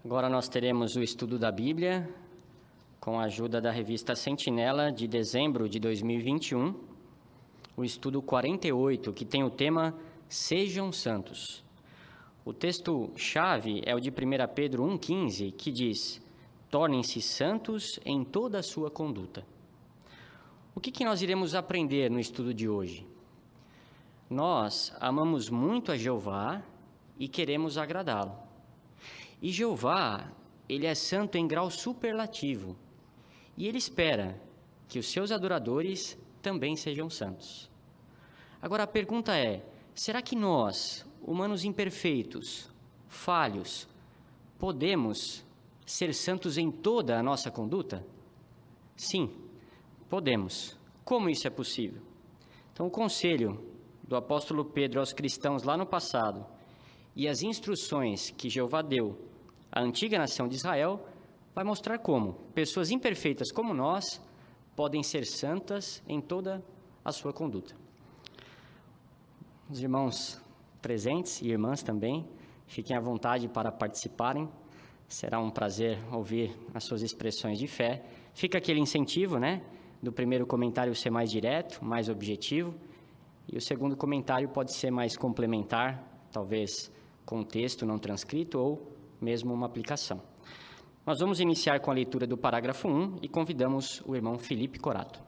Agora nós teremos o estudo da Bíblia, com a ajuda da revista Sentinela, de dezembro de 2021, o estudo 48, que tem o tema Sejam Santos. O texto-chave é o de 1 Pedro 1,15, que diz: tornem-se santos em toda a sua conduta. O que nós iremos aprender no estudo de hoje? Nós amamos muito a Jeová e queremos agradá-lo. E Jeová, ele é santo em grau superlativo, e ele espera que os seus adoradores também sejam santos. Agora a pergunta é: será que nós, humanos imperfeitos, falhos, podemos ser santos em toda a nossa conduta? Sim, podemos. Como isso é possível? Então, o conselho do apóstolo Pedro aos cristãos lá no passado e as instruções que Jeová deu à antiga nação de Israel vai mostrar como pessoas imperfeitas como nós podem ser santas em toda a sua conduta. Os irmãos presentes e irmãs também, fiquem à vontade para participarem. Será um prazer ouvir as suas expressões de fé. Fica aquele incentivo, do primeiro comentário ser mais direto, mais objetivo, e o segundo comentário pode ser mais complementar, talvez com um texto não transcrito ou mesmo uma aplicação. Nós vamos iniciar com a leitura do parágrafo 1 e convidamos o irmão Felipe Corato.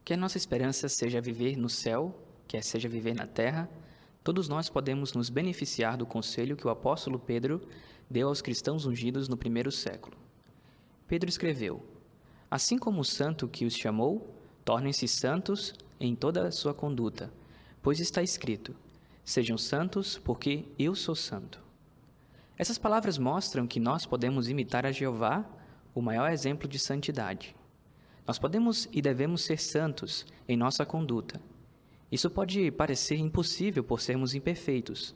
Que a nossa esperança seja viver no céu, seja viver na terra, todos nós podemos nos beneficiar do conselho que o apóstolo Pedro deu aos cristãos ungidos no primeiro século. Pedro escreveu: assim como o santo que os chamou, tornem-se santos em toda a sua conduta, pois está escrito: sejam santos, porque eu sou santo. Essas palavras mostram que nós podemos imitar a Jeová, o maior exemplo de santidade. Nós podemos e devemos ser santos em nossa conduta. Isso pode parecer impossível por sermos imperfeitos.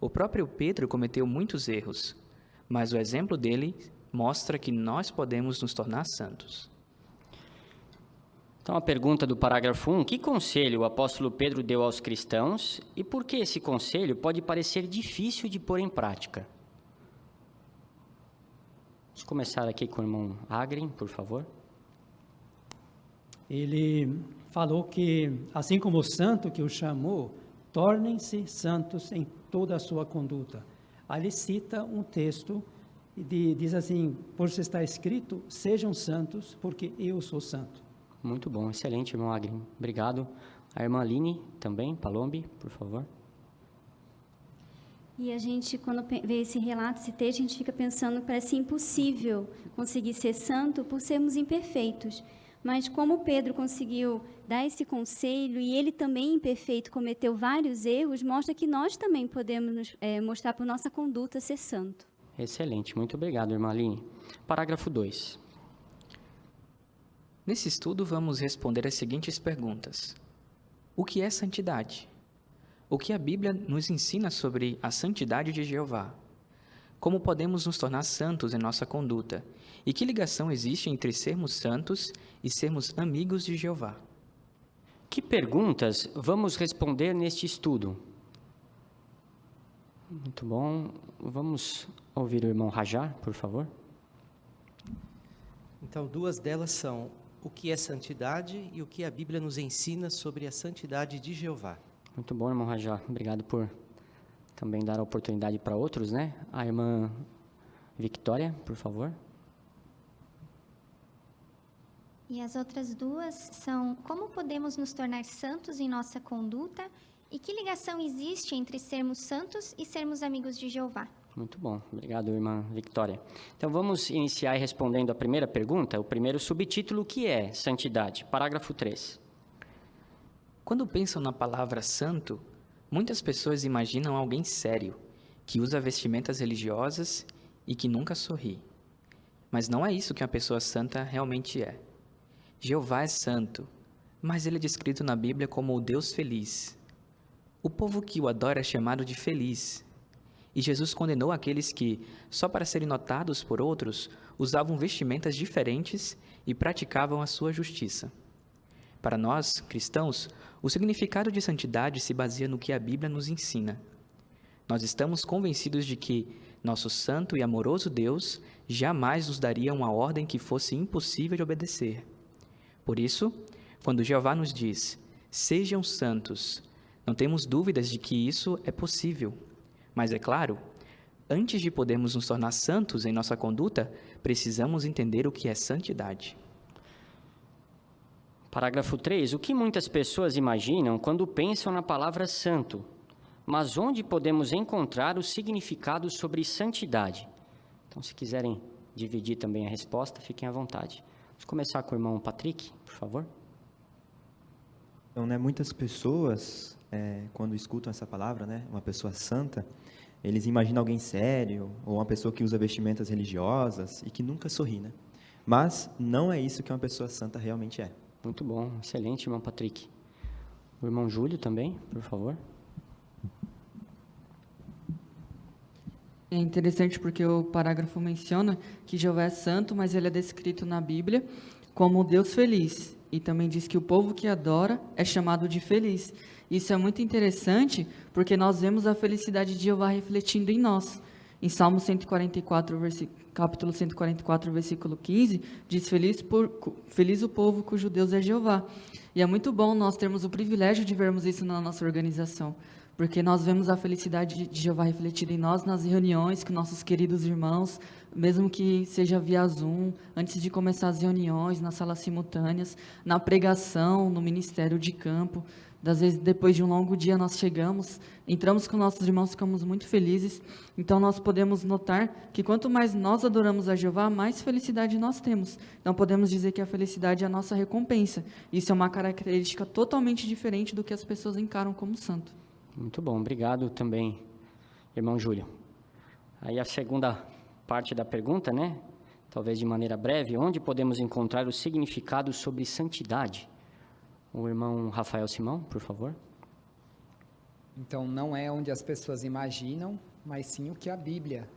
O próprio Pedro cometeu muitos erros, mas o exemplo dele mostra que nós podemos nos tornar santos. Então, a pergunta do parágrafo 1, que conselho o apóstolo Pedro deu aos cristãos e por que esse conselho pode parecer difícil de pôr em prática? Vamos começar aqui com o irmão Agrin, por favor. Ele falou que, assim como o santo que o chamou, tornem-se santos em toda a sua conduta. Aí ele cita um texto e diz assim: por isso está escrito, sejam santos, porque eu sou santo. Muito bom, excelente, irmão Agrin. Obrigado. A irmã Aline também, Palombi, por favor. E a gente, quando vê esse relato, esse texto, a gente fica pensando que parece impossível conseguir ser santo por sermos imperfeitos. Mas como Pedro conseguiu dar esse conselho e ele também imperfeito cometeu vários erros, mostra que nós também podemos mostrar por nossa conduta ser santo. Excelente, muito obrigado, irmã Aline. Parágrafo 2. Nesse estudo vamos responder as seguintes perguntas: o que é santidade? O que a Bíblia nos ensina sobre a santidade de Jeová? Como podemos nos tornar santos em nossa conduta? E que ligação existe entre sermos santos e sermos amigos de Jeová? Que perguntas vamos responder neste estudo? Muito bom. Vamos ouvir o irmão Rajar, por favor. Então, duas delas são: o que é santidade e o que a Bíblia nos ensina sobre a santidade de Jeová. Muito bom, irmão Rajar. Obrigado por também dar a oportunidade para outros, A irmã Victória, por favor. E as outras duas são: como podemos nos tornar santos em nossa conduta e que ligação existe entre sermos santos e sermos amigos de Jeová? Muito bom, obrigado, irmã Victória. Então vamos iniciar respondendo a primeira pergunta, o primeiro subtítulo: o que é santidade? Parágrafo 3. Quando pensam na palavra santo, muitas pessoas imaginam alguém sério, que usa vestimentas religiosas e que nunca sorri. Mas não é isso que uma pessoa santa realmente é. Jeová é santo, mas ele é descrito na Bíblia como o Deus feliz. O povo que o adora é chamado de feliz. E Jesus condenou aqueles que, só para serem notados por outros, usavam vestimentas diferentes e praticavam a sua justiça. Para nós, cristãos, o significado de santidade se baseia no que a Bíblia nos ensina. Nós estamos convencidos de que Nosso santo e amoroso Deus jamais nos daria uma ordem que fosse impossível de obedecer. Por isso, quando Jeová nos diz, sejam santos, não temos dúvidas de que isso é possível. Mas é claro, antes de podermos nos tornar santos em nossa conduta, precisamos entender o que é santidade. Parágrafo 3. O que muitas pessoas imaginam quando pensam na palavra santo? Mas onde podemos encontrar o significado sobre santidade? Então, se quiserem dividir também a resposta, fiquem à vontade. Vamos começar com o irmão Patrick, por favor. Então, muitas pessoas, quando escutam essa palavra, uma pessoa santa, eles imaginam alguém sério, ou uma pessoa que usa vestimentas religiosas e que nunca sorri, Mas não é isso que uma pessoa santa realmente é. Muito bom, excelente, irmão Patrick. O irmão Júlio também, por favor. É interessante porque o parágrafo menciona que Jeová é santo, mas ele é descrito na Bíblia como Deus feliz. E também diz que o povo que adora é chamado de feliz. Isso é muito interessante porque nós vemos a felicidade de Jeová refletindo em nós. Em Salmo 144, capítulo 144, versículo 15, diz, feliz o povo cujo Deus é Jeová. E é muito bom nós termos o privilégio de vermos isso na nossa organização, porque nós vemos a felicidade de Jeová refletida em nós nas reuniões com nossos queridos irmãos, mesmo que seja via Zoom, antes de começar as reuniões, nas salas simultâneas, na pregação, no ministério de campo. Das vezes, depois de um longo dia, nós chegamos, entramos com nossos irmãos, ficamos muito felizes. Então, nós podemos notar que quanto mais nós adoramos a Jeová, mais felicidade nós temos. Então, podemos dizer que a felicidade é a nossa recompensa. Isso é uma característica totalmente diferente do que as pessoas encaram como santo. Muito bom, obrigado também, irmão Júlio. Aí a segunda parte da pergunta, talvez de maneira breve, onde podemos encontrar o significado sobre santidade? O irmão Rafael Simão, por favor. Então, não é onde as pessoas imaginam, mas sim o que a Bíblia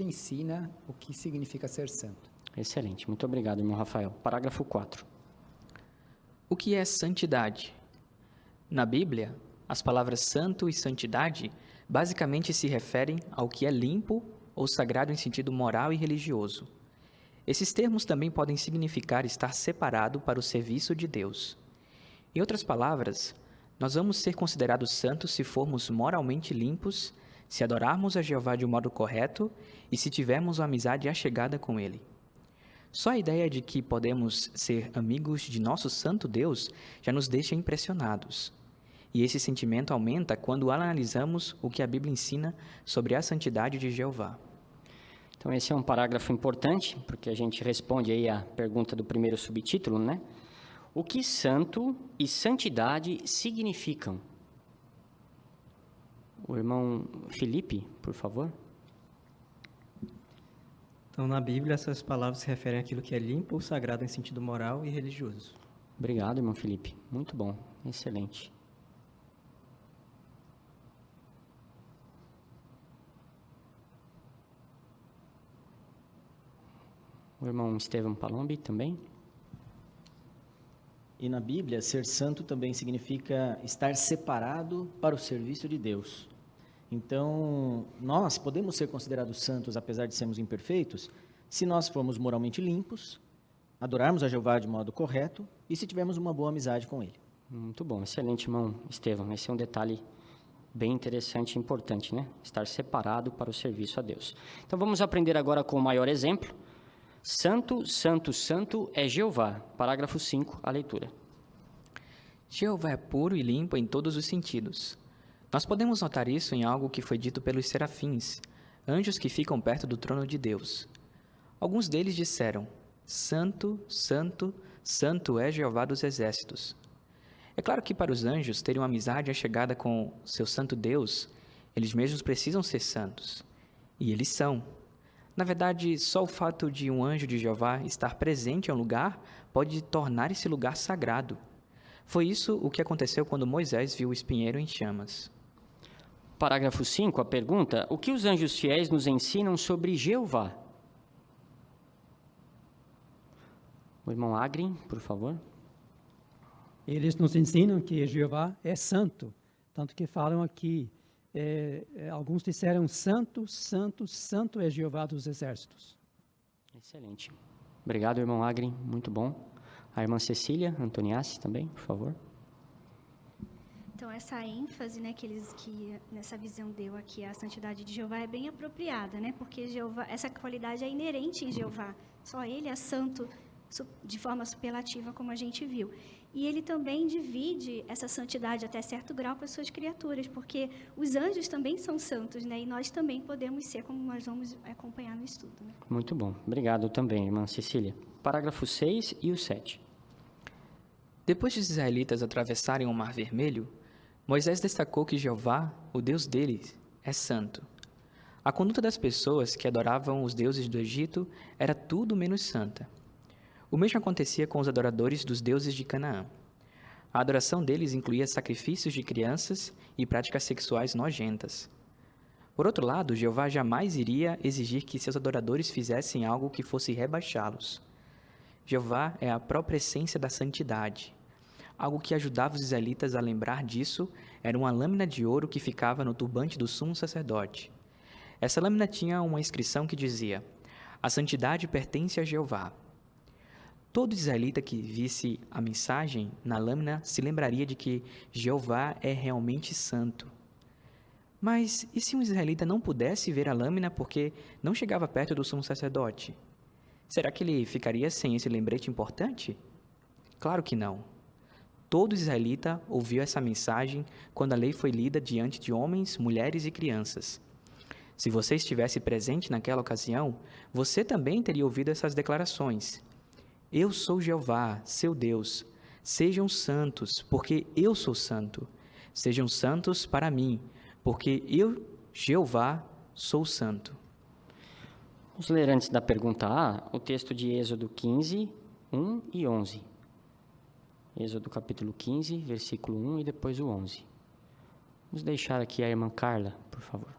ensina, o que significa ser santo. Excelente, muito obrigado, irmão Rafael. Parágrafo 4. O que é santidade? Na Bíblia, as palavras santo e santidade basicamente se referem ao que é limpo ou sagrado em sentido moral e religioso. Esses termos também podem significar estar separado para o serviço de Deus. Em outras palavras, nós vamos ser considerados santos se formos moralmente limpos, se adorarmos a Jeová de um modo correto e se tivermos uma amizade achegada com Ele. Só a ideia de que podemos ser amigos de nosso santo Deus já nos deixa impressionados. E esse sentimento aumenta quando analisamos o que a Bíblia ensina sobre a santidade de Jeová. Então, esse é um parágrafo importante, porque a gente responde aí a pergunta do primeiro subtítulo, O que santo e santidade significam? O irmão Felipe, por favor. Então, na Bíblia, essas palavras se referem àquilo que é limpo ou sagrado em sentido moral e religioso. Obrigado, irmão Felipe. Muito bom, excelente. O irmão Estevão Palombi também. E na Bíblia, ser santo também significa estar separado para o serviço de Deus. Então, nós podemos ser considerados santos, apesar de sermos imperfeitos, se nós formos moralmente limpos, adorarmos a Jeová de modo correto e se tivermos uma boa amizade com Ele. Muito bom, excelente, irmão Estevão. Esse é um detalhe bem interessante e importante, Estar separado para o serviço a Deus. Então, vamos aprender agora com o maior exemplo. Santo, santo, santo é Jeová. Parágrafo 5, a leitura. Jeová é puro e limpo em todos os sentidos. Nós podemos notar isso em algo que foi dito pelos serafins, anjos que ficam perto do trono de Deus. Alguns deles disseram, Santo, Santo, Santo é Jeová dos exércitos. É claro que para os anjos terem uma amizade achegada com seu santo Deus, eles mesmos precisam ser santos. E eles são. Na verdade, só o fato de um anjo de Jeová estar presente em um lugar pode tornar esse lugar sagrado. Foi isso o que aconteceu quando Moisés viu o espinheiro em chamas. Parágrafo 5, a pergunta: o que os anjos fiéis nos ensinam sobre Jeová? O irmão Agrin, por favor. Eles nos ensinam que Jeová é santo, tanto que falam aqui alguns disseram santo, santo, santo é Jeová dos exércitos. Excelente. Obrigado, irmão Agri, muito bom. A irmã Cecília Antoniassi também, por favor. Então, essa ênfase, né, que nessa visão deu aqui, a santidade de Jeová é bem apropriada, né? Porque Jeová, essa qualidade é inerente em Jeová. Só ele é santo de forma superlativa, como a gente viu. E ele também divide essa santidade até certo grau para as suas criaturas, porque os anjos também são santos, né? E nós também podemos ser, como nós vamos acompanhar no estudo, né? Muito bom. Obrigado também, irmã Cecília. Parágrafo 6 e o 7. Depois dos israelitas atravessarem o Mar Vermelho, Moisés destacou que Jeová, o Deus deles, é santo. A conduta das pessoas que adoravam os deuses do Egito era tudo menos santa. O mesmo acontecia com os adoradores dos deuses de Canaã. A adoração deles incluía sacrifícios de crianças e práticas sexuais nojentas. Por outro lado, Jeová jamais iria exigir que seus adoradores fizessem algo que fosse rebaixá-los. Jeová é a própria essência da santidade. Algo que ajudava os israelitas a lembrar disso era uma lâmina de ouro que ficava no turbante do sumo sacerdote. Essa lâmina tinha uma inscrição que dizia: "A santidade pertence a Jeová." Todo israelita que visse a mensagem na lâmina se lembraria de que Jeová é realmente santo. Mas e se um israelita não pudesse ver a lâmina porque não chegava perto do sumo sacerdote? Será que ele ficaria sem esse lembrete importante? Claro que não. Todo israelita ouviu essa mensagem quando a lei foi lida diante de homens, mulheres e crianças. Se você estivesse presente naquela ocasião, você também teria ouvido essas declarações. Eu sou Jeová, seu Deus. Sejam santos, porque eu sou santo. Sejam santos para mim, porque eu, Jeová, sou santo. Vamos ler antes da pergunta A, o texto de Êxodo 15, 1 e 11. Êxodo capítulo 15, versículo 1 e depois o 11. Vamos deixar aqui a irmã Carla, por favor.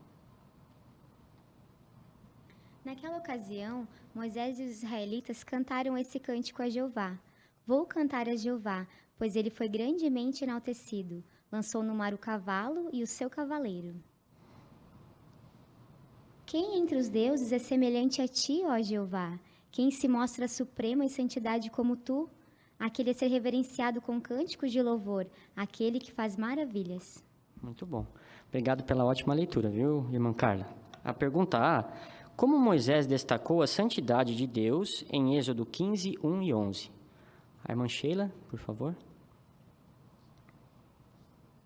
Naquela ocasião, Moisés e os israelitas cantaram esse cântico a Jeová. Vou cantar a Jeová, pois ele foi grandemente enaltecido. Lançou no mar o cavalo e o seu cavaleiro. Quem entre os deuses é semelhante a ti, ó Jeová? Quem se mostra supremo em santidade como tu? Aquele a ser reverenciado com cânticos de louvor, aquele que faz maravilhas. Muito bom. Obrigado pela ótima leitura, viu, irmã Carla? A pergunta A: como Moisés destacou a santidade de Deus em Êxodo 15, 1 e 11? A irmã Sheila, por favor.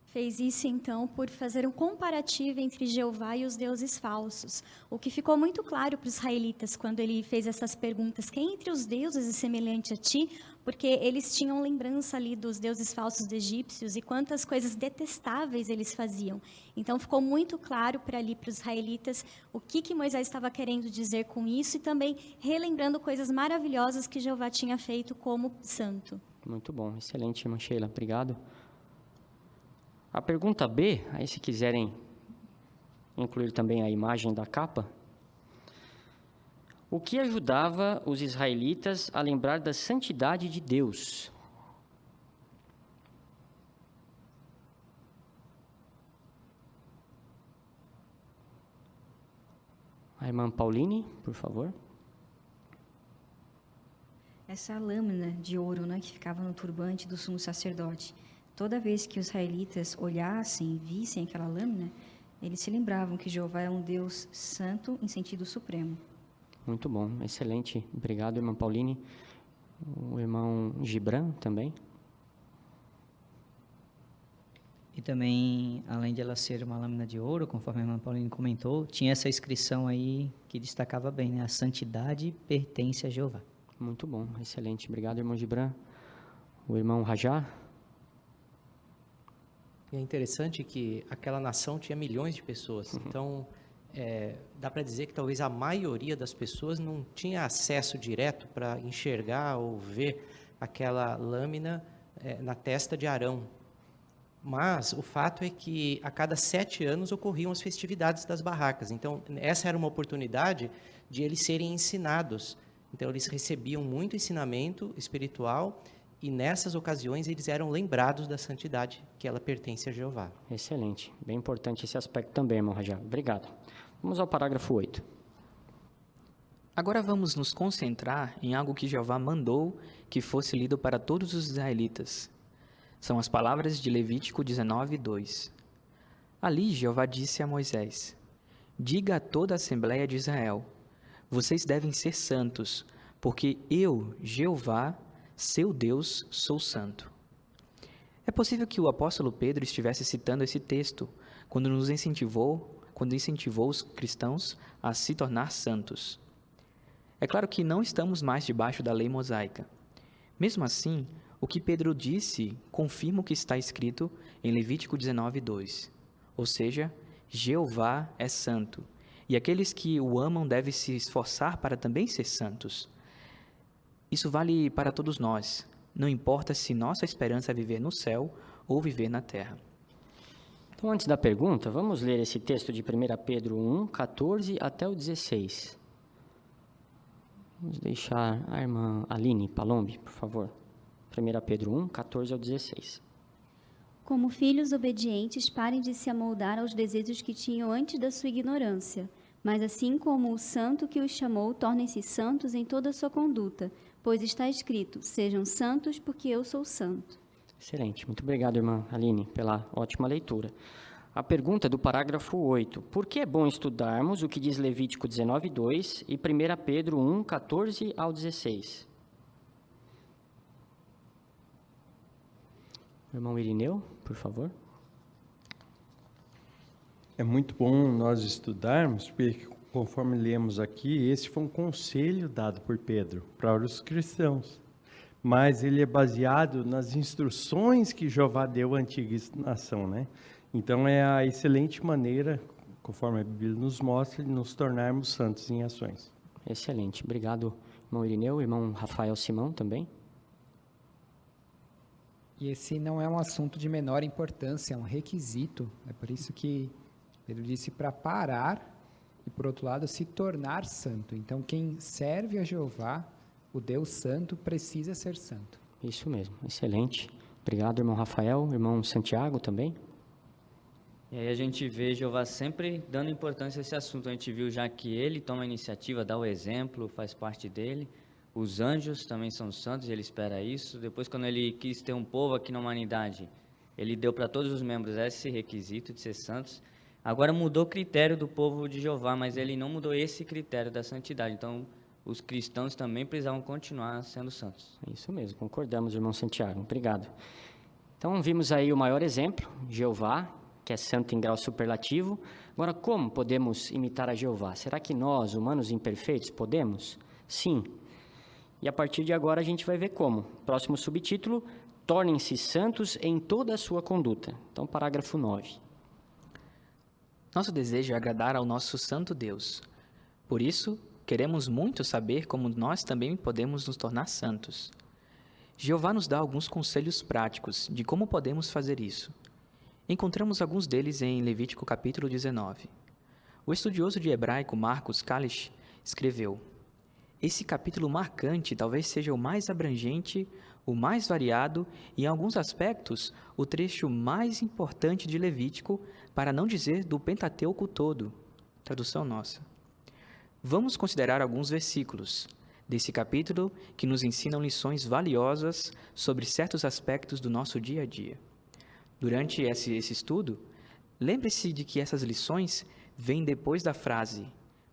Fez isso, então, por fazer um comparativo entre Jeová e os deuses falsos. O que ficou muito claro para os israelitas quando ele fez essas perguntas: quem entre os deuses é semelhante a ti? Porque eles tinham lembrança ali dos deuses falsos egípcios e quantas coisas detestáveis eles faziam. Então, ficou muito claro para os israelitas o que Moisés estava querendo dizer com isso e também relembrando coisas maravilhosas que Jeová tinha feito como santo. Muito bom, excelente, irmã Sheila, obrigado. A pergunta B, aí se quiserem incluir também a imagem da capa. O que ajudava os israelitas a lembrar da santidade de Deus? A irmã Pauline, por favor. Essa lâmina de ouro, né, que ficava no turbante do sumo sacerdote. Toda vez que os israelitas olhassem e vissem aquela lâmina, eles se lembravam que Jeová é um Deus santo em sentido supremo. Muito bom, excelente. Obrigado, irmã Pauline. O irmão Gibran também. E também, além de ela ser uma lâmina de ouro, conforme a irmã Pauline comentou, tinha essa inscrição aí que destacava bem, né? A santidade pertence a Jeová. Muito bom, excelente. Obrigado, irmão Gibran. O irmão Rajá. E é interessante que aquela nação tinha milhões de pessoas. Então, dá para dizer que talvez a maioria das pessoas não tinha acesso direto para enxergar ou ver aquela lâmina na testa de Arão. Mas o fato é que a cada 7 anos ocorriam as festividades das barracas. Então, essa era uma oportunidade de eles serem ensinados. Então, eles recebiam muito ensinamento espiritual e nessas ocasiões eles eram lembrados da santidade que ela pertence a Jeová. Excelente. Bem importante esse aspecto também, irmão Rajá. Obrigado. Vamos ao parágrafo 8. Agora vamos nos concentrar em algo que Jeová mandou que fosse lido para todos os israelitas. São as palavras de Levítico 19:2. Ali Jeová disse a Moisés: diga a toda a Assembleia de Israel: vocês devem ser santos, porque eu, Jeová, seu Deus, sou santo. É possível que o apóstolo Pedro estivesse citando esse texto quando incentivou os cristãos a se tornar santos. É claro que não estamos mais debaixo da lei mosaica. Mesmo assim, o que Pedro disse confirma o que está escrito em Levítico 19:2. Ou seja, Jeová é santo, e aqueles que o amam devem se esforçar para também ser santos. Isso vale para todos nós, não importa se nossa esperança é viver no céu ou viver na terra. Então, antes da pergunta, vamos ler esse texto de 1 Pedro 1, 14 até o 16. Vamos deixar a irmã Aline Palombi, por favor. 1 Pedro 1, 14 ao 16. Como filhos obedientes, parem de se amoldar aos desejos que tinham antes da sua ignorância. Mas assim como o santo que os chamou, tornem-se santos em toda a sua conduta, pois está escrito: sejam santos, porque eu sou santo. Excelente. Muito obrigado, irmã Aline, pela ótima leitura. A pergunta do parágrafo 8. Por que é bom estudarmos o que diz Levítico 19:2 e 1 Pedro 1, 14 ao 16? Irmão Irineu, por favor. É muito bom nós estudarmos, porque conforme lemos aqui, esse foi um conselho dado por Pedro para os cristãos. Mas ele é baseado nas instruções que Jeová deu à antiga nação, né? Então é a excelente maneira, conforme a Bíblia nos mostra, de nos tornarmos santos em ações. Excelente. Obrigado, irmão Irineu. Irmão Rafael Simão também. E esse não é um assunto de menor importância, é um requisito. É por isso que Pedro disse para parar e, por outro lado, se tornar santo. Então, quem serve a Jeová, o Deus Santo, precisa ser santo. Isso mesmo, excelente. Obrigado, irmão Rafael. Irmão Santiago também. E aí a gente vê Jeová sempre dando importância a esse assunto. A gente viu já que ele toma a iniciativa, dá o exemplo, faz parte dele. Os anjos também são santos, ele espera isso. Depois, quando ele quis ter um povo aqui na humanidade, ele deu para todos os membros esse requisito de ser santos. Agora mudou o critério do povo de Jeová, mas ele não mudou esse critério da santidade. Então, os cristãos também precisavam continuar sendo santos. Isso mesmo, concordamos, irmão Santiago. Obrigado. Então, vimos aí o maior exemplo, Jeová, que é santo em grau superlativo. Agora, como podemos imitar a Jeová? Será que nós, humanos imperfeitos, podemos? Sim. E a partir de agora a gente vai ver como. Próximo subtítulo: tornem-se santos em toda a sua conduta. Então, parágrafo 9. Nosso desejo é agradar ao nosso santo Deus. Por isso, queremos muito saber como nós também podemos nos tornar santos. Jeová nos dá alguns conselhos práticos de como podemos fazer isso. Encontramos alguns deles em Levítico capítulo 19. O estudioso de hebraico Marcos Kalish escreveu: esse capítulo marcante talvez seja o mais abrangente, o mais variado e, em alguns aspectos, o trecho mais importante de Levítico, para não dizer do Pentateuco todo. Tradução nossa. Vamos considerar alguns versículos desse capítulo que nos ensinam lições valiosas sobre certos aspectos do nosso dia a dia. Durante esse estudo, lembre-se de que essas lições vêm depois da frase: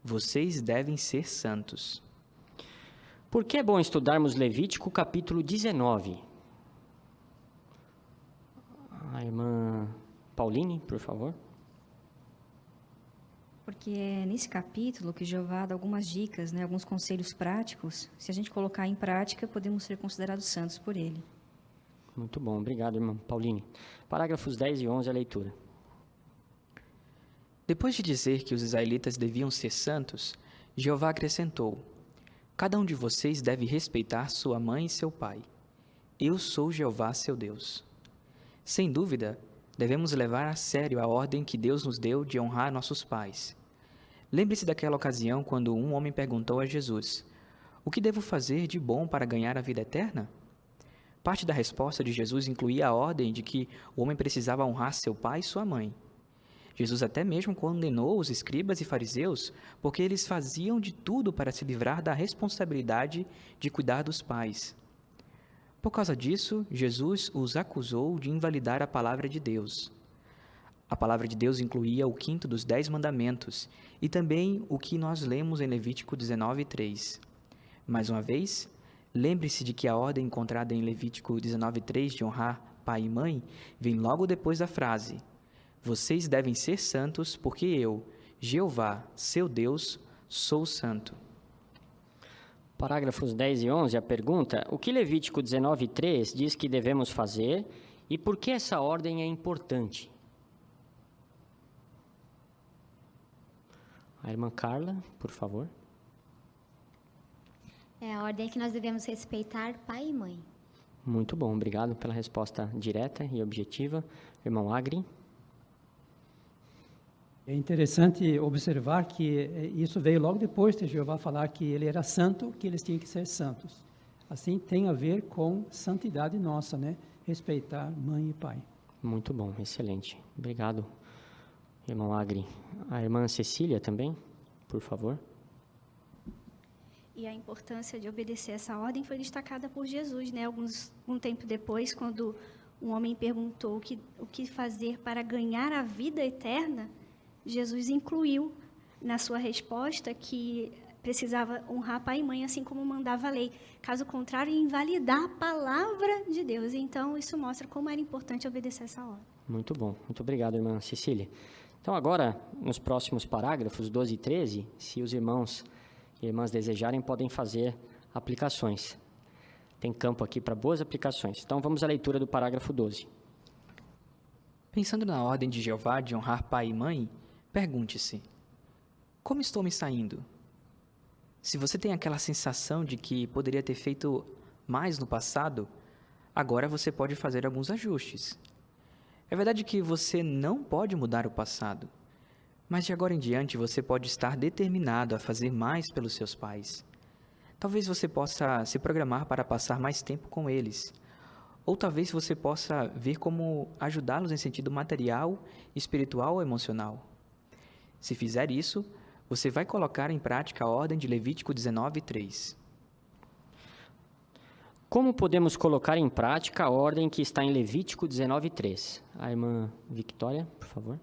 vocês devem ser santos. Por que é bom estudarmos Levítico capítulo 19? A irmã Pauline, por favor. Porque é nesse capítulo que Jeová dá algumas dicas, alguns conselhos práticos. Se a gente colocar em prática, podemos ser considerados santos por ele. Muito bom, obrigado, irmã Pauline. Parágrafos 10 e 11, a leitura. Depois de dizer que os israelitas deviam ser santos, Jeová acrescentou: cada um de vocês deve respeitar sua mãe e seu pai. Eu sou Jeová, seu Deus. Sem dúvida, devemos levar a sério a ordem que Deus nos deu de honrar nossos pais. Lembre-se daquela ocasião quando um homem perguntou a Jesus: o que devo fazer de bom para ganhar a vida eterna? Parte da resposta de Jesus incluía a ordem de que o homem precisava honrar seu pai e sua mãe. Jesus até mesmo condenou os escribas e fariseus porque eles faziam de tudo para se livrar da responsabilidade de cuidar dos pais. Por causa disso, Jesus os acusou de invalidar a palavra de Deus. A palavra de Deus incluía o quinto dos 10 mandamentos e também o que nós lemos em Levítico 19:3. Mais uma vez, lembre-se de que a ordem encontrada em Levítico 19:3 de honrar pai e mãe vem logo depois da frase: vocês devem ser santos porque eu, Jeová, seu Deus, sou santo. Parágrafos 10 e 11, a pergunta: o que Levítico 19:3 diz que devemos fazer e por que essa ordem é importante? A irmã Carla, por favor. A ordem é que nós devemos respeitar pai e mãe. Muito bom, obrigado pela resposta direta e objetiva. Irmão Agri. É interessante observar que isso veio logo depois de Jeová falar que ele era santo, que eles tinham que ser santos. Assim, tem a ver com santidade nossa, né? Respeitar mãe e pai. Muito bom, excelente. Obrigado, irmão Agri. A irmã Cecília também, por favor. E a importância de obedecer essa ordem foi destacada por Jesus, né? Um tempo depois, quando um homem perguntou o que fazer para ganhar a vida eterna, Jesus incluiu na sua resposta que precisava honrar pai e mãe, assim como mandava a lei. Caso contrário, invalidar a palavra de Deus. Então, isso mostra como era importante obedecer essa ordem. Muito bom. Muito obrigado, irmã Cecília. Então, agora, nos próximos parágrafos 12 e 13, se os irmãos e irmãs desejarem, podem fazer aplicações. Tem campo aqui para boas aplicações. Então, vamos à leitura do parágrafo 12. Pensando na ordem de Jeová de honrar pai e mãe, pergunte-se: como estou me saindo? Se você tem aquela sensação de que poderia ter feito mais no passado, agora você pode fazer alguns ajustes. É verdade que você não pode mudar o passado, mas de agora em diante você pode estar determinado a fazer mais pelos seus pais. Talvez você possa se programar para passar mais tempo com eles, ou talvez você possa ver como ajudá-los em sentido material, espiritual ou emocional. Se fizer isso, você vai colocar em prática a ordem de Levítico 19:3. Como podemos colocar em prática a ordem que está em Levítico 19:3? A irmã Victoria, por favor.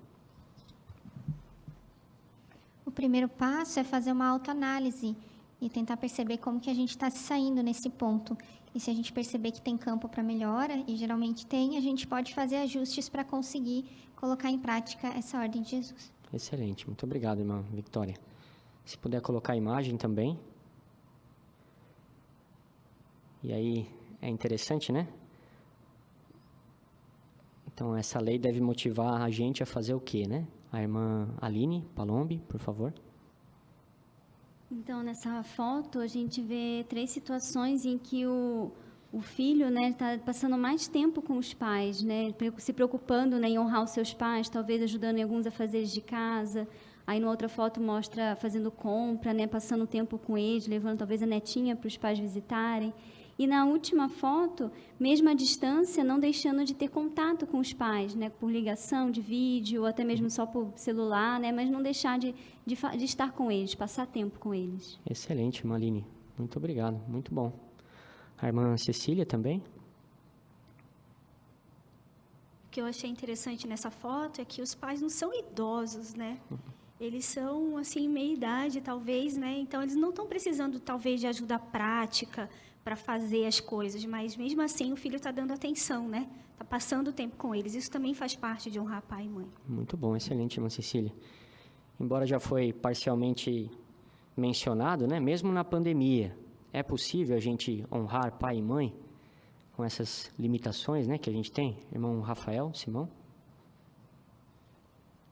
O primeiro passo é fazer uma autoanálise e tentar perceber como que a gente está se saindo nesse ponto. E se a gente perceber que tem campo para melhora, e geralmente tem, a gente pode fazer ajustes para conseguir colocar em prática essa ordem de Jesus. Excelente, muito obrigado, irmã Victoria. Se puder colocar a imagem também. E aí, é interessante, né? Então, essa lei deve motivar a gente a fazer o quê, né? A irmã Aline Palombi, por favor. Então, nessa foto, a gente vê 3 situações em que o filho, né, está passando mais tempo com os pais, né, se preocupando, né, em honrar os seus pais, talvez ajudando em alguns afazeres de casa. Aí, na outra foto, mostra fazendo compra, né, passando tempo com eles, levando talvez a netinha para os pais visitarem. E na última foto, mesmo à distância, não deixando de ter contato com os pais, né, por ligação de vídeo, ou até mesmo só por celular, né, mas não deixar de estar com eles, passar tempo com eles. Excelente, irmã Aline. Muito obrigado, muito bom. A irmã Cecília também. O que eu achei interessante nessa foto é que os pais não são idosos, né? Eles são, assim, meia-idade, talvez, né? Então, eles não estão precisando, talvez, de ajuda prática para fazer as coisas, mas, mesmo assim, o filho está dando atenção, né? Está passando tempo com eles. Isso também faz parte de honrar pai e mãe. Muito bom, excelente, irmã Cecília. Embora já foi parcialmente mencionado, né? Mesmo na pandemia, é possível a gente honrar pai e mãe com essas limitações, né, que a gente tem? Irmão Rafael, Simão?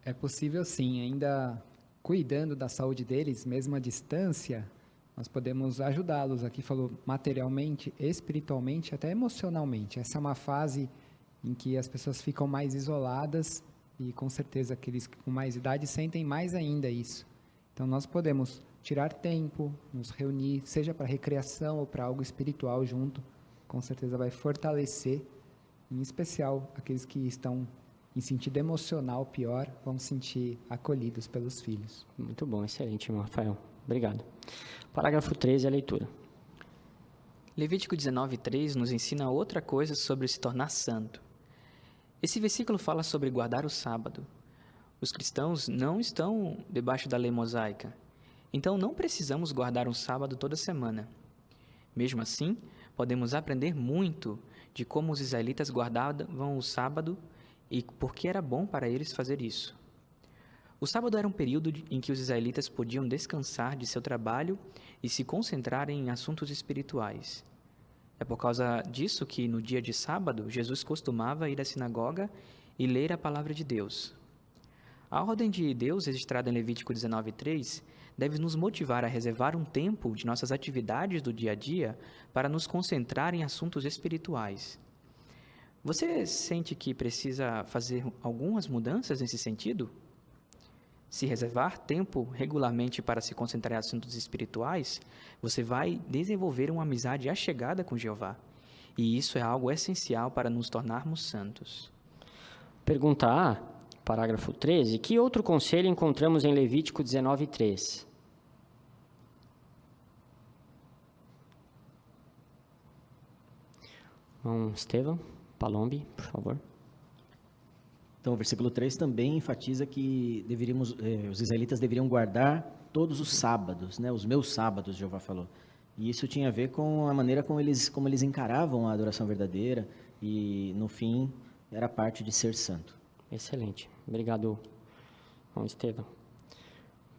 É possível sim, ainda cuidando da saúde deles, mesmo à distância, nós podemos ajudá-los. Aqui falou materialmente, espiritualmente, até emocionalmente. Essa é uma fase em que as pessoas ficam mais isoladas e com certeza aqueles com mais idade sentem mais ainda isso. Então nós podemos tirar tempo, nos reunir, seja para recreação ou para algo espiritual junto com certeza vai fortalecer, em especial aqueles que estão em sentido emocional pior, vão se sentir acolhidos pelos filhos. Muito bom, excelente, irmão Rafael. Obrigado. Parágrafo 13, a leitura. Levítico 19:3 nos ensina outra coisa sobre se tornar santo. Esse versículo fala sobre guardar o sábado. Os cristãos não estão debaixo da lei mosaica, então não precisamos guardar um sábado toda semana. Mesmo assim, podemos aprender muito de como os israelitas guardavam o sábado e por que era bom para eles fazer isso. O sábado era um período em que os israelitas podiam descansar de seu trabalho e se concentrar em assuntos espirituais. É por causa disso que, no dia de sábado, Jesus costumava ir à sinagoga e ler a palavra de Deus. A ordem de Deus, registrada em Levítico 19:3, deve nos motivar a reservar um tempo de nossas atividades do dia a dia para nos concentrar em assuntos espirituais. Você sente que precisa fazer algumas mudanças nesse sentido? Se reservar tempo regularmente para se concentrar em assuntos espirituais, você vai desenvolver uma amizade achegada com Jeová. E isso é algo essencial para nos tornarmos santos. Pergunta A, parágrafo 13. Que outro conselho encontramos em Levítico 19:3? Irmão Estevam Palombi, por favor. Então, o versículo 3 também enfatiza que os israelitas deveriam guardar todos os sábados, né? Os meus sábados, Jeová falou. E isso tinha a ver com a maneira como eles encaravam a adoração verdadeira e, no fim, era parte de ser santo. Excelente. Obrigado, irmão Estevam.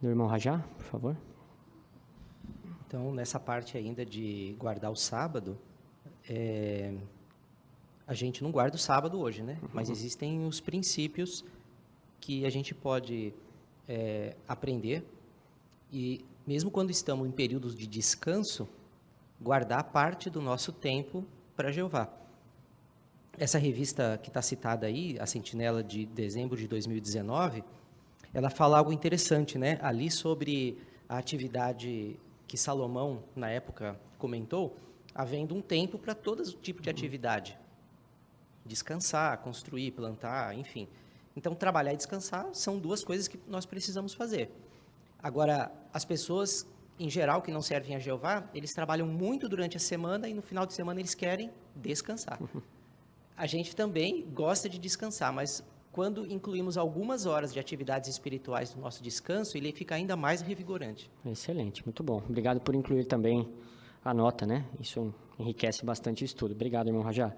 Do irmão Rajá, por favor. Então, nessa parte ainda de guardar o sábado, a gente não guarda o sábado hoje, né? Mas existem os princípios que a gente pode aprender e, mesmo quando estamos em períodos de descanso, guardar parte do nosso tempo para Jeová. Essa revista que está citada aí, a Sentinela de dezembro de 2019, ela fala algo interessante, né? Ali sobre a atividade que Salomão, na época, comentou, havendo um tempo para todo tipo de atividade. Descansar, construir, plantar, enfim. Então, trabalhar e descansar são duas coisas que nós precisamos fazer. Agora, as pessoas, em geral, que não servem a Jeová, eles trabalham muito durante a semana e no final de semana eles querem descansar. A gente também gosta de descansar, mas quando incluímos algumas horas de atividades espirituais no nosso descanso, ele fica ainda mais revigorante. Excelente, muito bom. Obrigado por incluir também a nota, né? Isso enriquece bastante o estudo. Obrigado, irmão Rajá.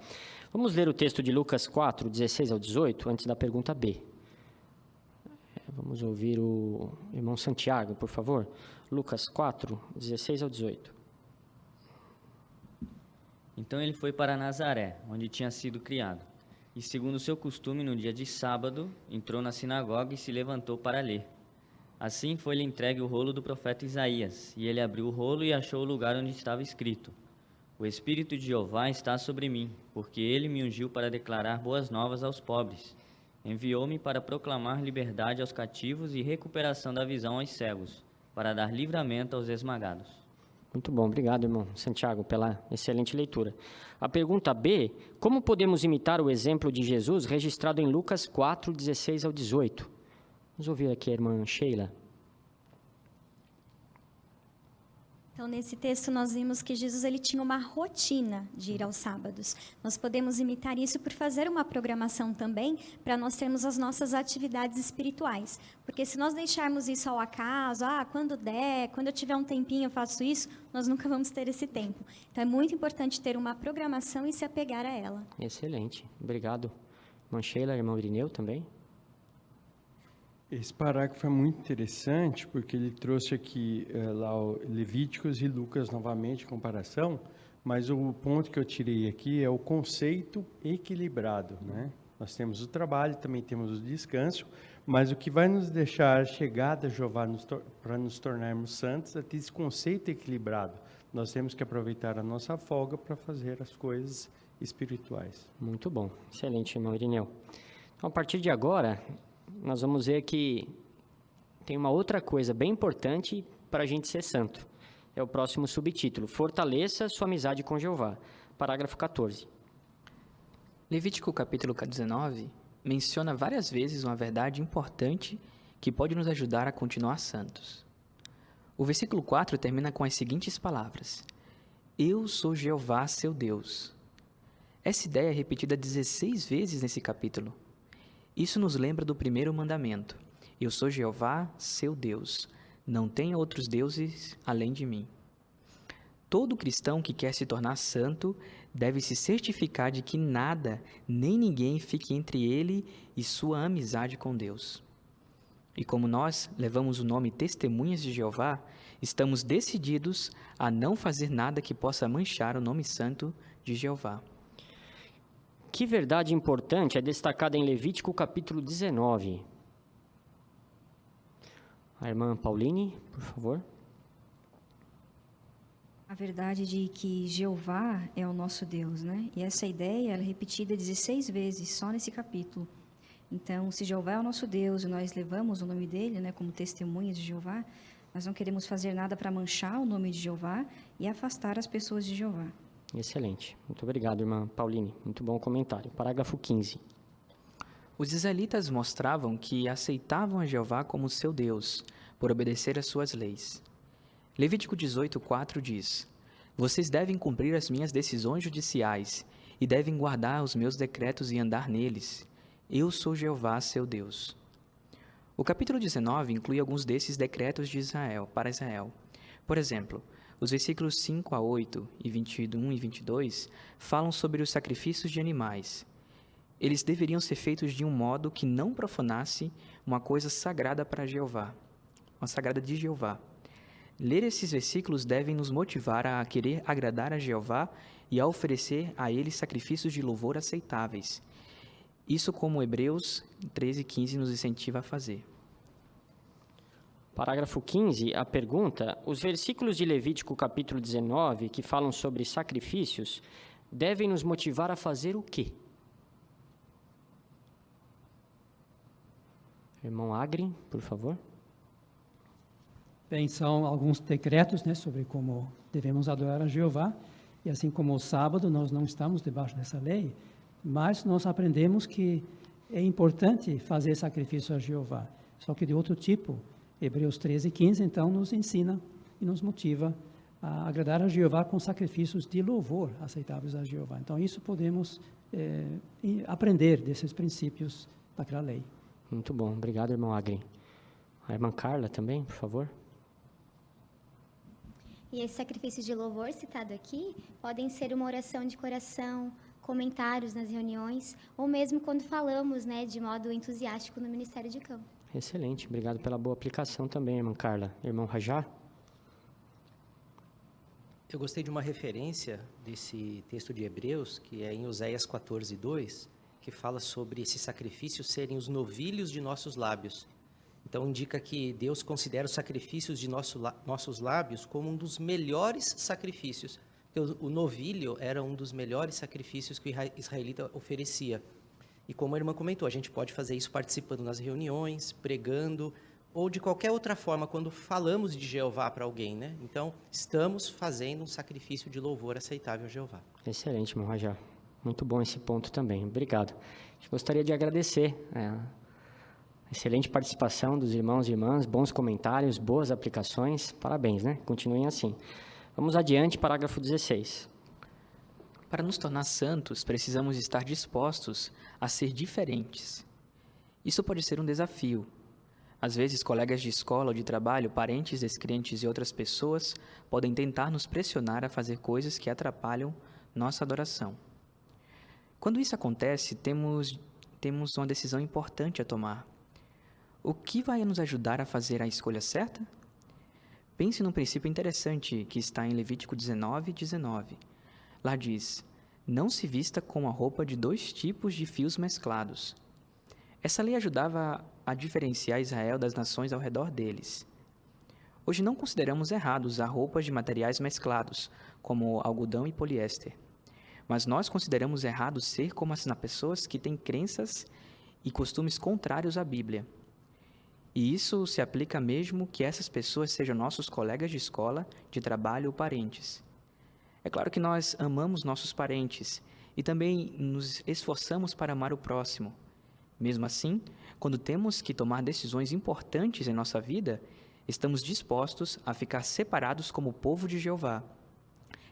Vamos ler o texto de Lucas 4, 16 ao 18, antes da pergunta B. Vamos ouvir o irmão Santiago, por favor. Lucas 4, 16 ao 18. Então ele foi para Nazaré, onde tinha sido criado. E, segundo o seu costume, no dia de sábado, entrou na sinagoga e se levantou para ler. Assim foi-lhe entregue o rolo do profeta Isaías, e ele abriu o rolo e achou o lugar onde estava escrito: O Espírito de Jeová está sobre mim, porque ele me ungiu para declarar boas novas aos pobres. Enviou-me para proclamar liberdade aos cativos e recuperação da visão aos cegos, para dar livramento aos esmagados. Muito bom, obrigado, irmão Santiago, pela excelente leitura. A pergunta B, como podemos imitar o exemplo de Jesus registrado em Lucas 4, 16 ao 18? Vamos ouvir aqui a irmã Sheila. Então, nesse texto, nós vimos que Jesus ele tinha uma rotina de ir aos sábados. Nós podemos imitar isso por fazer uma programação também, para nós termos as nossas atividades espirituais. Porque se nós deixarmos isso ao acaso, quando der, quando eu tiver um tempinho eu faço isso, nós nunca vamos ter esse tempo. Então, é muito importante ter uma programação e se apegar a ela. Excelente, obrigado. Irmã Sheila, irmão Irineu também. Esse parágrafo é muito interessante, porque ele trouxe aqui lá o Levíticos e Lucas novamente, em comparação, mas o ponto que eu tirei aqui é o conceito equilibrado, né? Nós temos o trabalho, também temos o descanso, mas o que vai nos deixar chegar a Jeová para nos tornarmos santos é ter esse conceito equilibrado. Nós temos que aproveitar a nossa folga para fazer as coisas espirituais. Muito bom, excelente, irmão Irineu. Então, a partir de agora, nós vamos ver que tem uma outra coisa bem importante para a gente ser santo. É o próximo subtítulo: Fortaleça sua amizade com Jeová. Parágrafo 14. Levítico capítulo 19 menciona várias vezes uma verdade importante que pode nos ajudar a continuar santos. O versículo 4 termina com as seguintes palavras: Eu sou Jeová, seu Deus. Essa ideia é repetida 16 vezes nesse capítulo. Isso nos lembra do primeiro mandamento: Eu sou Jeová, seu Deus. Não tenha outros deuses além de mim. Todo cristão que quer se tornar santo deve se certificar de que nada, nem ninguém fique entre ele e sua amizade com Deus. E como nós levamos o nome Testemunhas de Jeová, estamos decididos a não fazer nada que possa manchar o nome santo de Jeová. Que verdade importante é destacada em Levítico capítulo 19? A irmã Pauline, por favor. A verdade de que Jeová é o nosso Deus, né? E essa ideia ela é repetida 16 vezes só nesse capítulo. Então, se Jeová é o nosso Deus e nós levamos o nome dele, né, como testemunhas de Jeová, nós não queremos fazer nada para manchar o nome de Jeová e afastar as pessoas de Jeová. Excelente. Muito obrigado, irmã Pauline. Muito bom comentário. Parágrafo 15. Os israelitas mostravam que aceitavam a Jeová como seu Deus, por obedecer às suas leis. Levítico 18:4 diz: Vocês devem cumprir as minhas decisões judiciais e devem guardar os meus decretos e andar neles. Eu sou Jeová, seu Deus. O capítulo 19 inclui alguns desses decretos de Israel, para Israel. Por exemplo, os versículos 5 a 8 e 21 e 22 falam sobre os sacrifícios de animais. Eles deveriam ser feitos de um modo que não profanasse uma coisa sagrada para Jeová, uma sagrada de Jeová. Ler esses versículos devem nos motivar a querer agradar a Jeová e a oferecer a Ele sacrifícios de louvor aceitáveis. Isso como Hebreus 13:15 nos incentiva a fazer. Parágrafo 15, a pergunta: os versículos de Levítico capítulo 19, que falam sobre sacrifícios, devem nos motivar a fazer o quê? Irmão Agri, por favor. Bem, são alguns decretos, né, sobre como devemos adorar a Jeová. E assim como o sábado, nós não estamos debaixo dessa lei, mas nós aprendemos que é importante fazer sacrifício a Jeová, só que de outro tipo. Hebreus 13:15, então, nos ensina e nos motiva a agradar a Jeová com sacrifícios de louvor aceitáveis a Jeová. Então, isso podemos aprender desses princípios daquela lei. Muito bom. Obrigado, irmão Agri. A irmã Carla também, por favor. E esses sacrifícios de louvor citado aqui podem ser uma oração de coração, comentários nas reuniões, ou mesmo quando falamos, né, de modo entusiástico no Ministério de Campo. Excelente. Obrigado pela boa aplicação também, irmã Carla. Irmão Rajá? Eu gostei de uma referência desse texto de Hebreus, que é em Oséias 14:2, que fala sobre esses sacrifícios serem os novilhos de nossos lábios. Então, indica que Deus considera os sacrifícios de nossos lábios como um dos melhores sacrifícios. O novilho era um dos melhores sacrifícios que o israelita oferecia. E como a irmã comentou, a gente pode fazer isso participando nas reuniões, pregando, ou de qualquer outra forma, quando falamos de Jeová para alguém, né? Então, estamos fazendo um sacrifício de louvor aceitável a Jeová. Excelente, irmão Rajá. Muito bom esse ponto também. Obrigado. Gostaria de agradecer excelente participação dos irmãos e irmãs, bons comentários, boas aplicações. Parabéns, né? Continuem assim. Vamos adiante, parágrafo 16. Para nos tornar santos, precisamos estar dispostos a ser diferentes. Isso pode ser um desafio. Às vezes, colegas de escola ou de trabalho, parentes, descrentes e outras pessoas podem tentar nos pressionar a fazer coisas que atrapalham nossa adoração. Quando isso acontece, temos uma decisão importante a tomar. O que vai nos ajudar a fazer a escolha certa? Pense num princípio interessante que está em Levítico 19:19. Lá diz: não se vista com a roupa de 2 tipos de fios mesclados. Essa lei ajudava a diferenciar Israel das nações ao redor deles. Hoje não consideramos errado usar roupas de materiais mesclados, como algodão e poliéster. Mas nós consideramos errado ser como as pessoas que têm crenças e costumes contrários à Bíblia. E isso se aplica mesmo que essas pessoas sejam nossos colegas de escola, de trabalho ou parentes. É claro que nós amamos nossos parentes e também nos esforçamos para amar o próximo. Mesmo assim, quando temos que tomar decisões importantes em nossa vida, estamos dispostos a ficar separados como o povo de Jeová.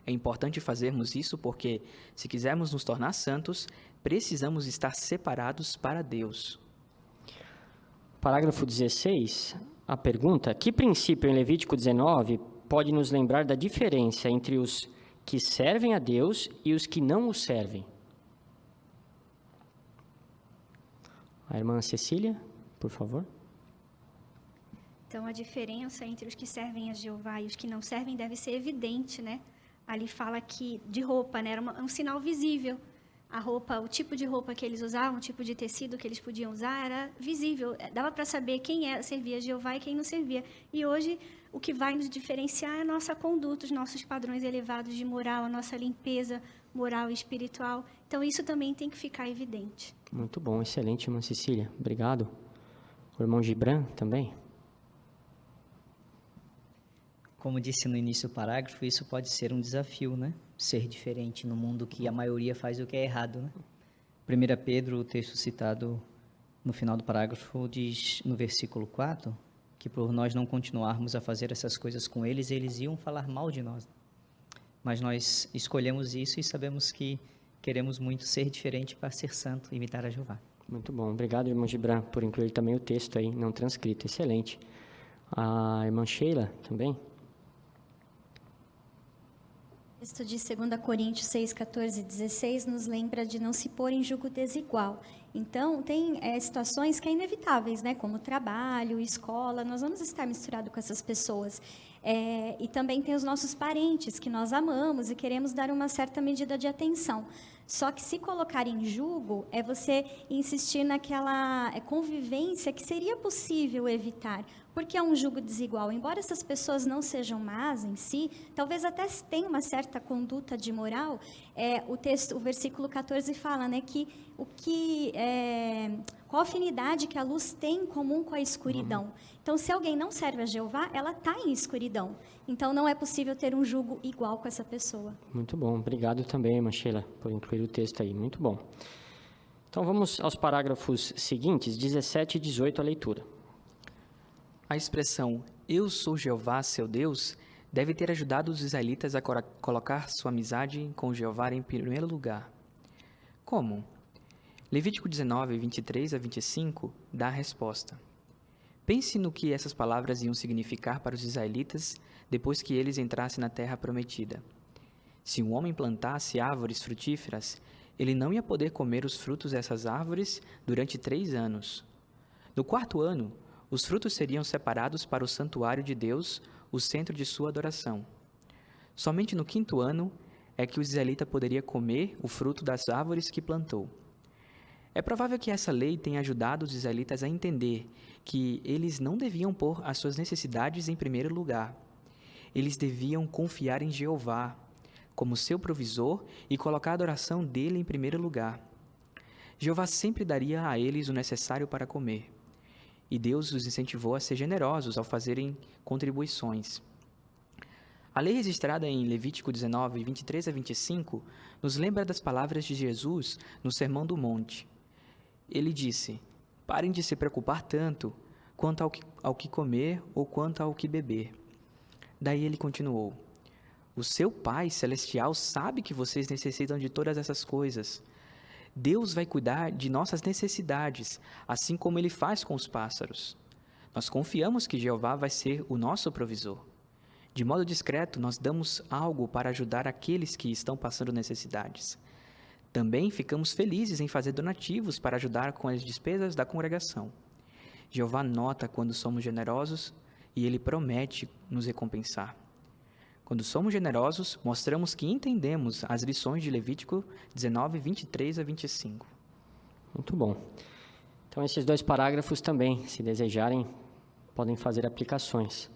É importante fazermos isso porque, se quisermos nos tornar santos, precisamos estar separados para Deus. Parágrafo 16, a pergunta: que princípio em Levítico 19 pode nos lembrar da diferença entre os que servem a Deus e os que não o servem? A irmã Cecília, por favor. Então, a diferença entre os que servem a Jeová e os que não servem deve ser evidente, né? Ali fala que de roupa, né? Era um sinal visível. A roupa, o tipo de roupa que eles usavam, o tipo de tecido que eles podiam usar era visível. Dava para saber quem servia a Jeová e quem não servia. E hoje, o que vai nos diferenciar é a nossa conduta, os nossos padrões elevados de moral, a nossa limpeza moral e espiritual. Então, isso também tem que ficar evidente. Muito bom, excelente, irmã Cecília. Obrigado. O irmão Gibran também. Como disse no início do parágrafo, isso pode ser um desafio, né? Ser diferente no mundo que a maioria faz o que é errado, né? 1 Pedro, o texto citado no final do parágrafo, diz no versículo 4, que por nós não continuarmos a fazer essas coisas com eles, eles iam falar mal de nós. Mas nós escolhemos isso e sabemos que queremos muito ser diferente para ser santo, imitar a Jeová. Muito bom. Obrigado, irmão Gibran, por incluir também o texto aí, não transcrito. Excelente. A irmã Sheila também. O texto de 2 Coríntios 6, 14 e 16 nos lembra de não se pôr em julgo desigual. Então, tem situações que é inevitáveis, né? Como trabalho, escola, nós vamos estar misturados com essas pessoas. E também tem os nossos parentes, que nós amamos e queremos dar uma certa medida de atenção. Só que se colocar em julgo é você insistir naquela convivência que seria possível evitar, porque é um julgo desigual. Embora essas pessoas não sejam más em si, talvez até tenham uma certa conduta de moral, o versículo 14 fala, né, que qual a afinidade que a luz tem em comum com a escuridão. Então, se alguém não serve a Jeová, ela está em escuridão. Então, não é possível ter um julgo igual com essa pessoa. Muito bom. Obrigado também, irmã Sheila, por incluir o texto aí. Muito bom. Então, vamos aos parágrafos seguintes, 17 e 18, a leitura. A expressão "Eu sou Jeová, seu Deus", deve ter ajudado os israelitas a colocar sua amizade com Jeová em primeiro lugar. Como? Levítico 19, 23 a 25 dá a resposta. Pense no que essas palavras iam significar para os israelitas depois que eles entrassem na terra prometida. Se um homem plantasse árvores frutíferas, ele não ia poder comer os frutos dessas árvores durante 3 anos. No 4º ano, os frutos seriam separados para o santuário de Deus, o centro de sua adoração. Somente no 5º ano é que o israelita poderia comer o fruto das árvores que plantou. É provável que essa lei tenha ajudado os israelitas a entender que eles não deviam pôr as suas necessidades em primeiro lugar. Eles deviam confiar em Jeová como seu provisor e colocar a adoração dele em primeiro lugar. Jeová sempre daria a eles o necessário para comer. E Deus os incentivou a ser generosos ao fazerem contribuições. A lei registrada em Levítico 19, 23 a 25, nos lembra das palavras de Jesus no Sermão do Monte. Ele disse: "Parem de se preocupar tanto quanto ao que comer ou quanto ao que beber." Daí ele continuou: "O seu Pai Celestial sabe que vocês necessitam de todas essas coisas. Deus vai cuidar de nossas necessidades, assim como Ele faz com os pássaros. Nós confiamos que Jeová vai ser o nosso provisor. De modo discreto, nós damos algo para ajudar aqueles que estão passando necessidades. Também ficamos felizes em fazer donativos para ajudar com as despesas da congregação. Jeová nota quando somos generosos e Ele promete nos recompensar. Quando somos generosos, mostramos que entendemos as lições de Levítico 19, 23 a 25. Muito bom. Então, esses 2 parágrafos também, se desejarem, podem fazer aplicações.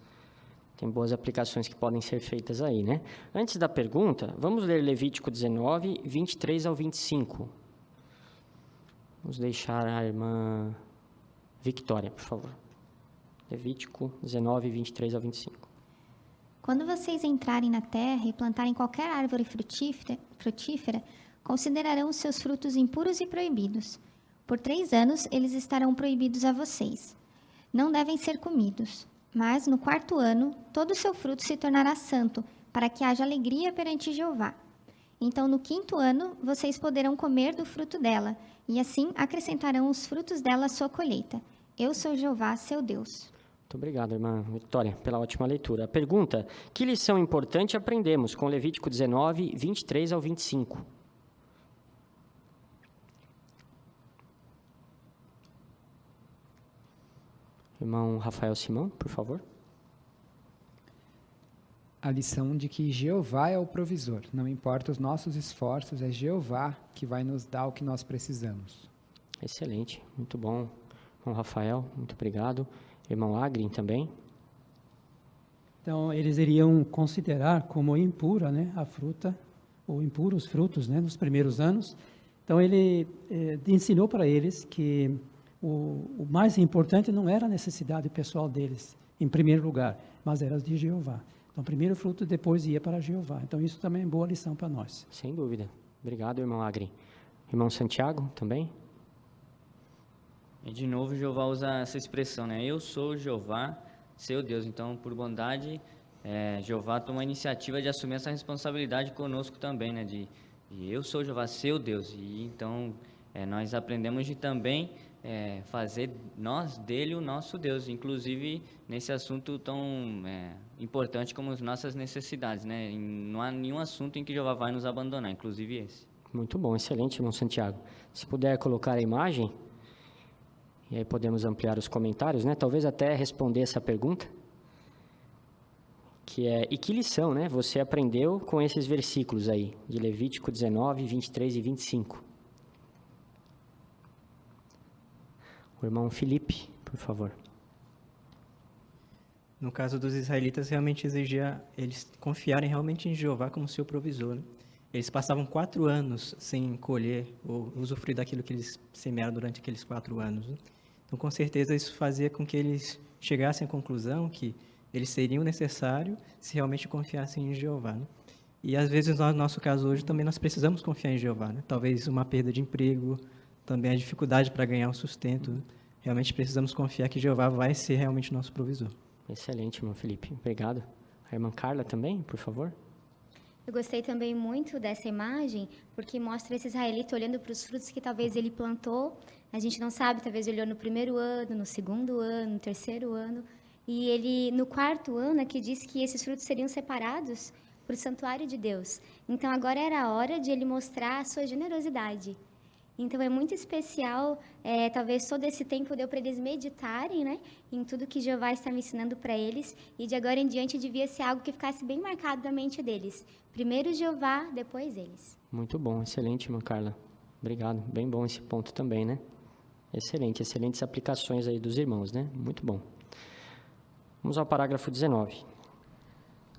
Tem boas aplicações que podem ser feitas aí, né? Antes da pergunta, vamos ler Levítico 19, 23 ao 25. Vamos deixar a irmã Victória, por favor. Levítico 19, 23 ao 25. Quando vocês entrarem na terra e plantarem qualquer árvore frutífera, considerarão os seus frutos impuros e proibidos. Por 3 anos eles estarão proibidos a vocês. Não devem ser comidos. Mas no 4º ano, todo o seu fruto se tornará santo, para que haja alegria perante Jeová. Então, no 5º ano, vocês poderão comer do fruto dela, e assim acrescentarão os frutos dela à sua colheita. Eu sou Jeová, seu Deus. Muito obrigado, irmã Vitória, pela ótima leitura. A pergunta: que lição importante aprendemos com Levítico 19, 23 ao 25? Irmão Rafael Simão, por favor. A lição de que Jeová é o provisor. Não importa os nossos esforços, é Jeová que vai nos dar o que nós precisamos. Excelente, muito bom. Irmão Rafael, muito obrigado. Irmão Agrin também. Então, eles iriam considerar como impura, né, a fruta, ou impuros frutos, né, nos primeiros anos. Então, ele ensinou para eles que o mais importante não era a necessidade pessoal deles, em primeiro lugar, mas era as de Jeová. Então, primeiro fruto, depois ia para Jeová. Então, isso também é boa lição para nós. Sem dúvida. Obrigado, irmão Agrin. Irmão Santiago, também? E de novo, Jeová usa essa expressão, né? Eu sou Jeová, seu Deus. Então, por bondade, Jeová toma a iniciativa de assumir essa responsabilidade conosco também, né? De eu sou Jeová, seu Deus. E então, nós aprendemos de também fazer nós dele o nosso Deus, inclusive nesse assunto tão importante como as nossas necessidades, né? Não há nenhum assunto em que Jeová vai nos abandonar, inclusive esse. Muito bom, excelente, irmão Santiago. Se puder colocar a imagem, e aí podemos ampliar os comentários, né? Talvez até responder essa pergunta, que é: e que lição, né, você aprendeu com esses versículos aí, de Levítico 19, 23 e 25? O irmão Felipe, por favor. No caso dos israelitas, realmente exigia eles confiarem realmente em Jeová como seu provisor, né? Eles passavam 4 anos sem colher ou usufruir daquilo que eles semearam durante aqueles 4 anos, né? Então, com certeza, isso fazia com que eles chegassem à conclusão que eles seriam necessários se realmente confiassem em Jeová, né? E, às vezes, no nosso caso hoje, também nós precisamos confiar em Jeová, né? Talvez uma perda de emprego, também a dificuldade para ganhar um sustento, né? Realmente precisamos confiar que Jeová vai ser realmente o nosso provisor. Excelente, irmão Felipe. Obrigado. A irmã Carla também, por favor. Eu gostei também muito dessa imagem, porque mostra esse israelita olhando para os frutos que talvez ele plantou. A gente não sabe, talvez ele olhou no 1º ano, no 2º ano, no 3º ano. E ele, no 4º ano, é que disse que esses frutos seriam separados para o santuário de Deus. Então, agora era a hora de ele mostrar a sua generosidade. Então, é muito especial, talvez todo esse tempo deu para eles meditarem, né, em tudo que Jeová está me ensinando para eles, e de agora em diante devia ser algo que ficasse bem marcado na mente deles. Primeiro Jeová, depois eles. Muito bom, excelente, irmã Carla. Obrigado, bem bom esse ponto também, né? Excelente, excelentes aplicações aí dos irmãos, né? Muito bom. Vamos ao parágrafo 19.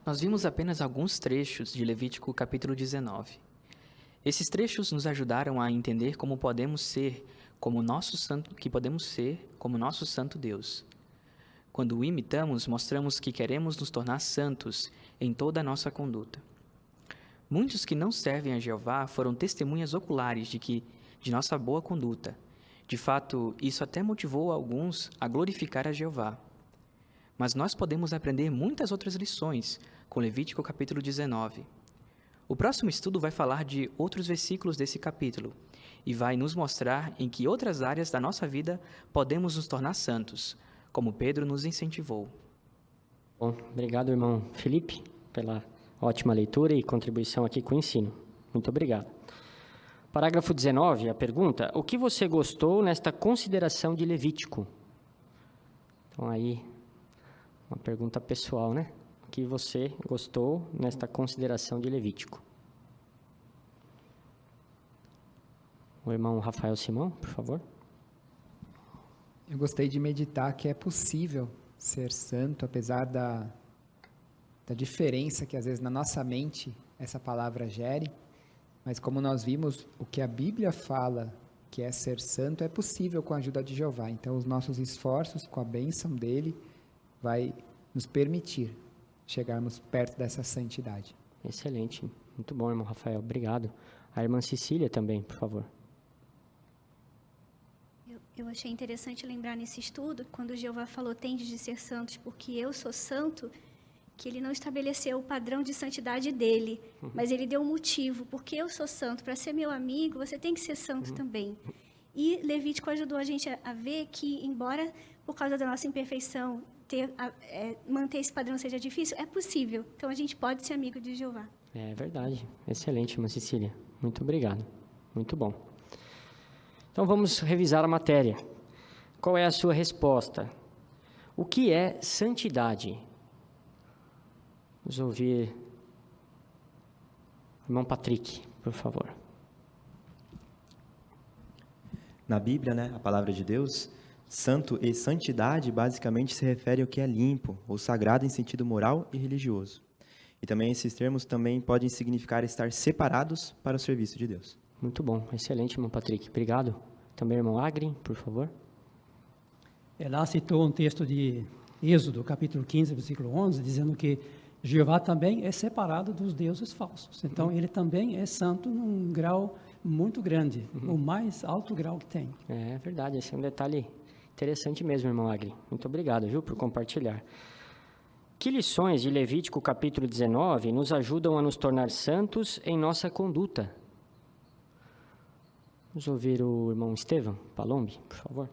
Nós vimos apenas alguns trechos de Levítico capítulo 19. Esses trechos nos ajudaram a entender como podemos ser como nosso santo Deus. Quando o imitamos, mostramos que queremos nos tornar santos em toda a nossa conduta. Muitos que não servem a Jeová foram testemunhas oculares de nossa boa conduta. De fato, isso até motivou alguns a glorificar a Jeová. Mas nós podemos aprender muitas outras lições com Levítico capítulo 19. O próximo estudo vai falar de outros versículos desse capítulo e vai nos mostrar em que outras áreas da nossa vida podemos nos tornar santos, como Pedro nos incentivou. Bom, obrigado, irmão Felipe, pela ótima leitura e contribuição aqui com o ensino. Muito obrigado. Parágrafo 19, a pergunta: o que você gostou nesta consideração de Levítico? Então aí, uma pergunta pessoal, né? O que você gostou nesta consideração de Levítico? O irmão Rafael Simão, por favor. Eu gostei de meditar que é possível ser santo, apesar da diferença que às vezes na nossa mente essa palavra gere, mas como nós vimos, o que a Bíblia fala que é ser santo é possível com a ajuda de Jeová. Então os nossos esforços com a bênção dele vai nos permitir chegarmos perto dessa santidade. Excelente. Muito bom, irmão Rafael. Obrigado. A irmã Cecília também, por favor. Eu achei interessante lembrar nesse estudo, quando Jeová falou, tendes de ser santos porque eu sou santo, que ele não estabeleceu o padrão de santidade dele, mas ele deu um motivo, porque eu sou santo, para ser meu amigo, você tem que ser santo também. E Levítico ajudou a gente a ver que, embora por causa da nossa imperfeição, manter esse padrão seja difícil, é possível. Então, a gente pode ser amigo de Jeová. É verdade. Excelente, irmã Cecília. Muito obrigado. Muito bom. Então, vamos revisar a matéria. Qual é a sua resposta? O que é santidade? Vamos ouvir o irmão Patrick, por favor. Na Bíblia, né, a palavra de Deus, santo e santidade basicamente se refere ao que é limpo, ou sagrado em sentido moral e religioso. E também esses termos também podem significar estar separados para o serviço de Deus. Muito bom, excelente, irmão Patrick. Obrigado. Também, irmão Agri, por favor. Ela citou um texto de Êxodo, capítulo 15, versículo 11, dizendo que Jeová também é separado dos deuses falsos. Então, ele também é santo num grau muito grande, o mais alto grau que tem. É verdade, esse é um detalhe interessante mesmo, irmão Agri. Muito obrigado, viu, por compartilhar. Que lições de Levítico capítulo 19 nos ajudam a nos tornar santos em nossa conduta? Vamos ouvir o irmão Estevão Palombi, por favor.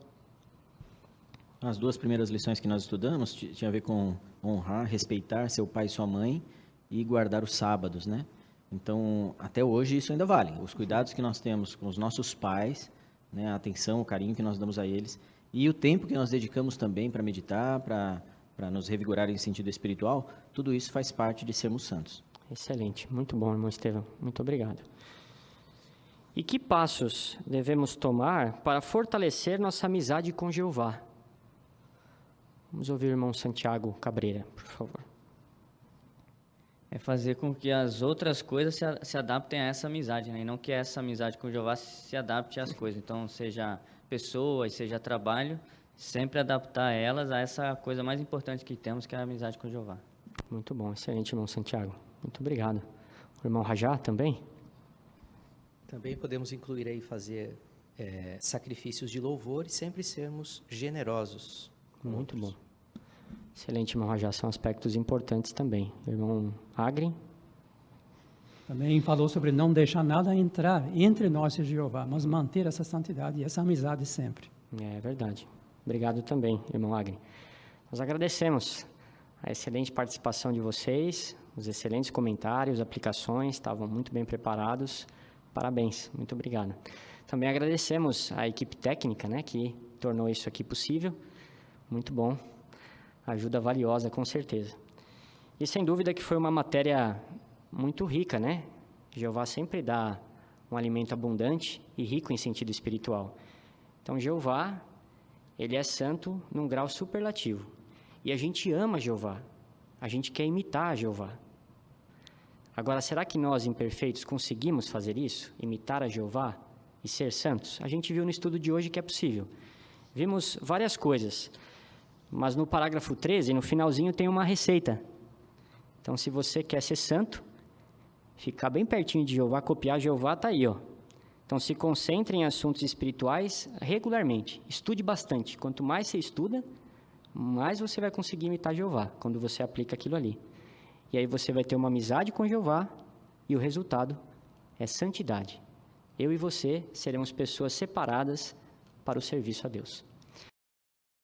As duas primeiras lições que nós estudamos tinha a ver com honrar, respeitar seu pai e sua mãe e guardar os sábados, né? Então, até hoje isso ainda vale. Os cuidados que nós temos com os nossos pais, né, a atenção, o carinho que nós damos a eles e o tempo que nós dedicamos também para meditar, para nos revigorar em sentido espiritual, tudo isso faz parte de sermos santos. Excelente, muito bom, irmão Estevão. Muito obrigado. E que passos devemos tomar para fortalecer nossa amizade com Jeová? Vamos ouvir o irmão Santiago Cabreira, por favor. É fazer com que as outras coisas se adaptem a essa amizade, né? E não que essa amizade com Jeová se adapte às coisas. Então, seja pessoas, seja trabalho, sempre adaptar elas a essa coisa mais importante que temos, que é a amizade com Jeová. Muito bom, excelente, irmão Santiago. Muito obrigado. O irmão Rajá também? Também podemos incluir aí fazer sacrifícios de louvor e sempre sermos generosos. Muito bom. Excelente, irmão Rajá. São aspectos importantes também. Irmão Agri? Também falou sobre não deixar nada entrar entre nós e Jeová, mas manter essa santidade e essa amizade sempre. É verdade. Obrigado também, irmão Agri. Nós agradecemos a excelente participação de vocês, os excelentes comentários, aplicações, estavam muito bem preparados. Parabéns, muito obrigado. Também agradecemos a equipe técnica, né, que tornou isso aqui possível. Muito bom, ajuda valiosa, com certeza. E sem dúvida que foi uma matéria muito rica, né? Jeová sempre dá um alimento abundante e rico em sentido espiritual. Então, Jeová, ele é santo num grau superlativo. E a gente ama Jeová, a gente quer imitar Jeová. Agora, será que nós, imperfeitos, conseguimos fazer isso? Imitar a Jeová e ser santos? A gente viu no estudo de hoje que é possível. Vimos várias coisas. Mas no parágrafo 13, no finalzinho, tem uma receita. Então, se você quer ser santo, ficar bem pertinho de Jeová, copiar Jeová, está aí, ó. Então, se concentre em assuntos espirituais regularmente. Estude bastante. Quanto mais você estuda, mais você vai conseguir imitar Jeová, quando você aplica aquilo ali. E aí você vai ter uma amizade com Jeová, e o resultado é santidade. Eu e você seremos pessoas separadas para o serviço a Deus.